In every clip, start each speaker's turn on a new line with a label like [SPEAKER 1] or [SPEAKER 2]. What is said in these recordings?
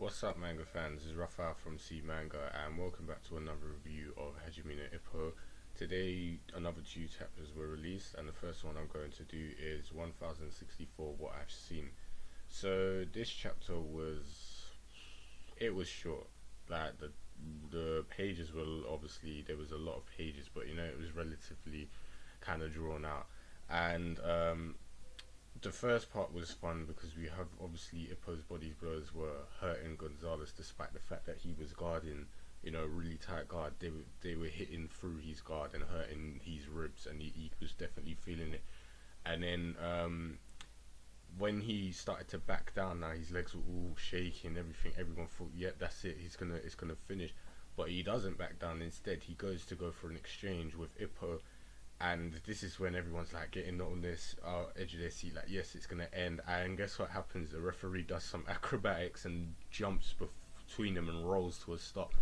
[SPEAKER 1] What's up, manga fans? This is Rafael from C Manga, and welcome back to another review of Hajime no Ippo. Today, another two chapters were released, and the first one I'm going to do is 1064 What I've Seen. So, this chapter was short. Like, the pages were obviously, there was a lot of pages, but it was relatively kind of drawn out. And, the first part was fun because we have obviously Ippo's body blows were hurting Gonzalez despite the fact that he was guarding, really tight guard. They were hitting through his guard and hurting his ribs, and he was definitely feeling it. And then when he started to back down, now his legs were all shaking, everything. Everyone thought, yeah, that's it. It's gonna finish, but he doesn't back down. Instead, he goes to go for an exchange with Ippo, and this is when everyone's like getting on this edge of their seat, like, yes, it's gonna end. And guess what happens? The referee does some acrobatics and jumps between them and rolls to a stop.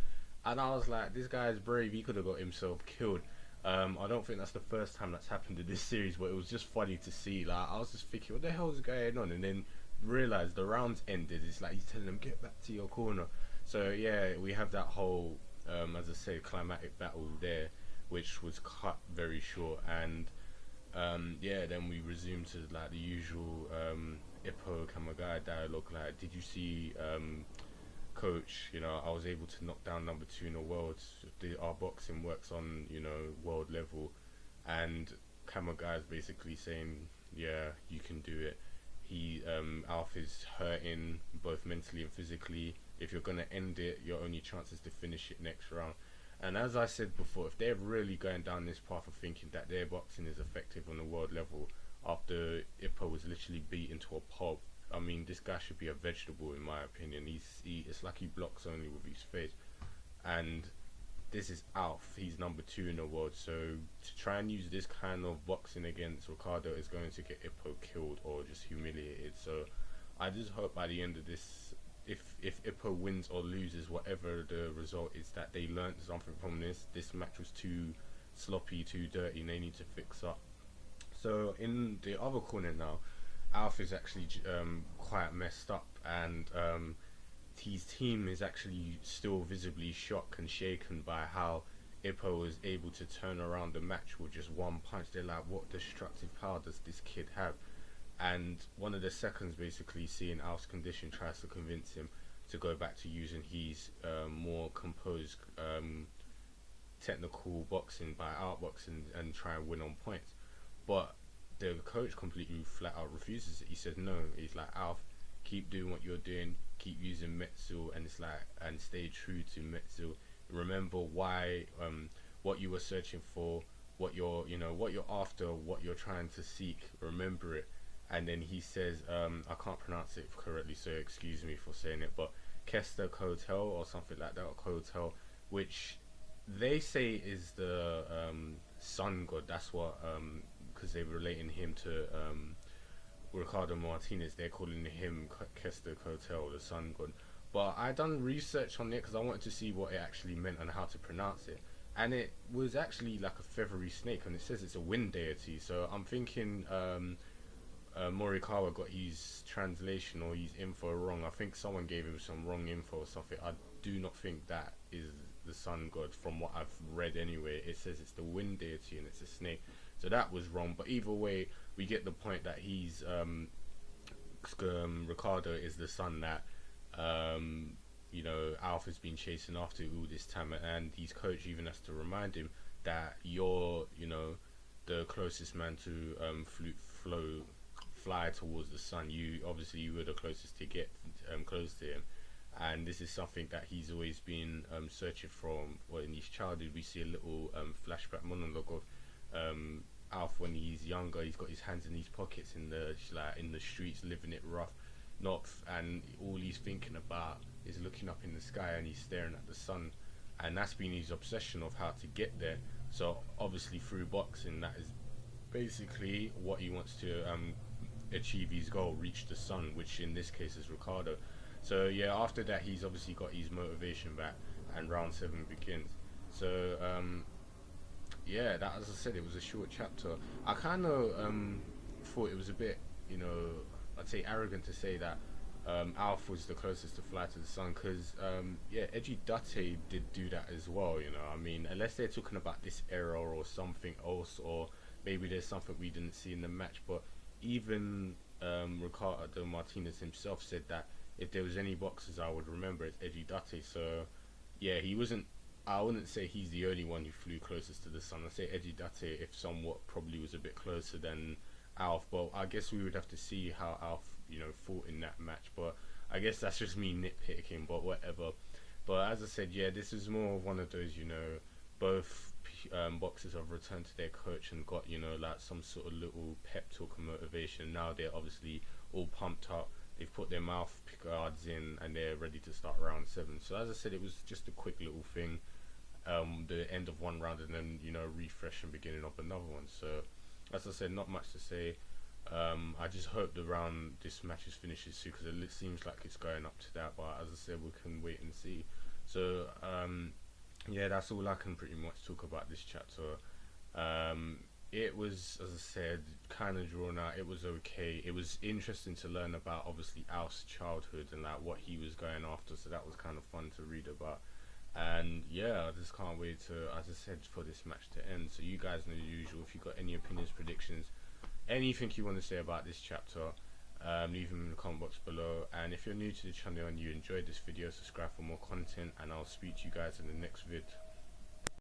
[SPEAKER 1] And I was like, this guy's brave. He could have got himself killed. I don't think that's the first time that's happened in this series, but it was just funny to see. Like, I was just thinking, what the hell is going on? And then realized the round's ended. It's like he's telling them, get back to your corner. So yeah, we have that whole, as I say, climatic battle there, which was cut very short. And yeah, then we resumed to like the usual Ippo Kamagai dialogue, like, did you see coach, I was able to knock down number two in the world. Our boxing works on, world level. And Kamagai is basically saying, yeah, you can do it. Alf is hurting both mentally and physically. If you're gonna end it, your only chance is to finish it next round. And as I said before, if they're really going down this path of thinking that their boxing is effective on the world level after Ippo was literally beaten to a pulp, I mean, this guy should be a vegetable in my opinion. It's like he blocks only with his face. And this is Alf. He's number two in the world. So to try and use this kind of boxing against Ricardo is going to get Ippo killed or just humiliated. So I just hope by the end of this, if Ippo wins or loses, whatever the result is, that they learned something from this. This match was too sloppy, too dirty, and they need to fix up. So in the other corner now, Alf is actually quite messed up, and his team is actually still visibly shocked and shaken by how Ippo was able to turn around the match with just one punch. They're like, what destructive power does this kid have? And one of the seconds, basically seeing Alf's condition, tries to convince him to go back to using his more composed technical boxing by outboxing and try and win on points. But the coach completely flat out refuses it. He said no. He's like, Alf, keep doing what you're doing, keep using Metsu, and it's like, and stay true to Metsu. Remember why, what you were searching for, what you're after, what you're trying to seek. Remember it. And then he says, I can't pronounce it correctly, so excuse me for saying it, but Quetzalcoatl or something like that, or Coatl, which they say is the sun god. That's what, because they're relating him to Ricardo Martinez, they're calling him Quetzalcoatl, the sun god. But I done research on it because I wanted to see what it actually meant and how to pronounce it. And it was actually like a feathery snake, and it says it's a wind deity. So I'm thinking Morikawa got his translation or his info wrong. I think someone gave him some wrong info or something. I do not think that is the sun god from what I've read anyway. It says it's the wind deity and it's a snake. So that was wrong. But either way, we get the point that he's Ricardo is the son that Alpha's been chasing after all this time, and his coach even has to remind him that you're the closest man to fly towards the sun. You were the closest to get close to him, and this is something that he's always been searching for. Well, in his childhood, we see a little flashback monologue of Alf when he's younger. He's got his hands in his pockets in the streets, living it rough, and all he's thinking about is looking up in the sky, and he's staring at the sun, and that's been his obsession of how to get there. So obviously through boxing, that is basically what he wants to achieve his goal, reach the sun, which in this case is Ricardo. So yeah, after that he's obviously got his motivation back, and round 7 begins. So yeah, that, as I said, it was a short chapter. I kind of thought it was a bit, I'd say arrogant to say that Alf was the closest to fly to the sun, because yeah, Edgy Dutte did do that as well. You know, I mean, unless they're talking about this era or something else, or maybe there's something we didn't see in the match. But even Ricardo Martinez himself said that if there was any boxers I would remember, it's Edgy Dutte. So yeah, he wasn't. I wouldn't say he's the only one who flew closest to the sun. I'd say Edgy Dutte, if somewhat, probably was a bit closer than Alf. But I guess we would have to see how Alf, you know, fought in that match. But I guess that's just me nitpicking. But whatever. But as I said, yeah, this is more of one of those, you know, both boxers have returned to their coach and got, you know, like some sort of little pep talk and motivation. Now they're obviously all pumped up. They've put their mouth guards in and they're ready to start round 7. So as I said, it was just a quick little thing. The end of one round and then, you know, refresh and beginning of another one. So as I said, not much to say. I just hope this match is finishes soon, because it seems like it's going up to that. But as I said, we can wait and see. So yeah, that's all I can pretty much talk about this chapter. It was, as I said, kind of drawn out. It was okay. It was interesting to learn about, obviously, Alf's childhood and like what he was going after. So that was kind of fun to read about. And yeah, I just can't wait to, as I said, for this match to end. So you guys know the usual. If you've got any opinions, predictions, anything you want to say about this chapter, leave them in the comment box below. And if you're new to the channel and you enjoyed this video, subscribe for more content, and I'll speak to you guys in the next vid.